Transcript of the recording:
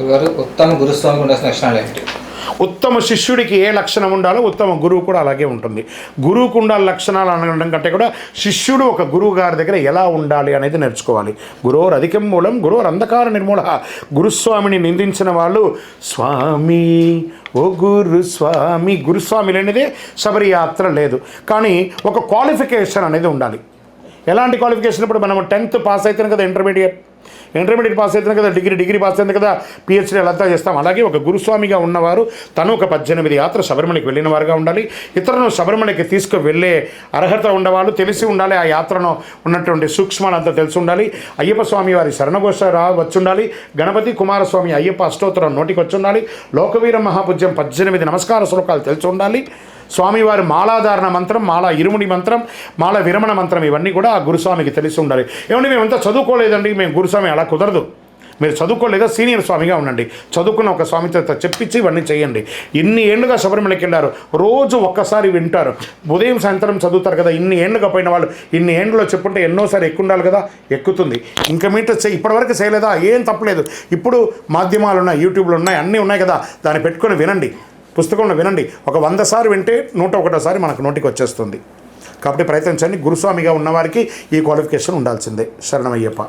గురుగారు ఉత్తమ గురుస్వామికి ఉండాల్సిన లక్షణాలు ఏంటి? ఉత్తమ శిష్యుడికి ఏ లక్షణం ఉండాలో ఉత్తమ గురువు కూడా అలాగే ఉంటుంది. గురువుకు ఉండాలి లక్షణాలు అనడం కంటే కూడా శిష్యుడు ఒక గురువు గారి దగ్గర ఎలా ఉండాలి అనేది నేర్చుకోవాలి. గురువురు అధికం మూలం గురువురు అంధకార నిర్మూల. గురుస్వామిని నిందించిన వాళ్ళు స్వామి ఓ గురుస్వామి, గురుస్వామి లేనిదే శబరి యాత్ర లేదు. కానీ ఒక క్వాలిఫికేషన్ అనేది ఉండాలి. ఎలాంటి క్వాలిఫికేషన్? ఇప్పుడు మనం 10th పాస్ అయితేనే కదా ఇంటర్మీడియట్ పాస్ అవుతుంది కదా, డిగ్రీ పాస్ అయింది కదా, పిహెచ్డీ అలా చేస్తాం. అలాగే ఒక గురుస్వామిగా ఉన్నవారు తను ఒక 18 యాత్ర శబరిమలకి వెళ్ళిన వారుగా ఉండాలి. ఇతరులను శబరిమలకి తీసుకువెళ్ళే అర్హత ఉండేవాళ్ళు, తెలిసి ఉండాలి. ఆ యాత్రను ఉన్నటువంటి సూక్ష్మాలంతా తెలిసి ఉండాలి. అయ్యప్ప స్వామి వారి శరణఘోష వచ్చి ఉండాలి. గణపతి కుమారస్వామి అయ్యప్ప అష్టోత్తరం నోటికి వచ్చి ఉండాలి. లోకవీర మహాపూజ్యం 18 నమస్కార శ్లోకాలు తెలిసి ఉండాలి. స్వామివారి మాలాధారణ మంత్రం, మాల ఇరుముడి మంత్రం, మాల విరమణ మంత్రం ఇవన్నీ కూడా ఆ గురుస్వామికి తెలిసి ఉండాలి. ఏమంటే మేమంతా చదువుకోలేదండి, మేము గురుస్వామి అలా కుదరదు. మీరు చదువుకోలేదా, సీనియర్ స్వామిగా ఉండండి. చదువుకున్న ఒక స్వామితో చెప్పించి ఇవన్నీ చేయండి. ఇన్ని ఏళ్ళుగా శబరిమలకి వెళ్ళారు, రోజు ఒక్కసారి వింటారు, ఉదయం సాయంత్రం చదువుతారు కదా. ఇన్ని ఏళ్ళుగా పోయిన వాళ్ళు ఇన్ని ఏళ్ళలో చెప్పుంటే ఎన్నోసారి ఎక్కుండాలి కదా, ఎక్కుతుంది. ఇంకా మీటర్ ఇప్పటివరకు చేయలేదా, ఏం తప్పలేదు. ఇప్పుడు మాధ్యమాలు ఉన్నాయి, యూట్యూబ్లో ఉన్నాయి, అన్నీ ఉన్నాయి కదా, దాన్ని పెట్టుకొని వినండి, పుస్తకంలో వినండి. ఒక 100 సార్లు వింటే 101సారి మనకు నోటికి వచ్చేస్తుంది. కాబట్టి ప్రయత్నించండి. గురుస్వామిగా ఉన్నవారికి ఈ క్వాలిఫికేషన్ ఉండాల్సిందే. శరణమయ్యప్ప.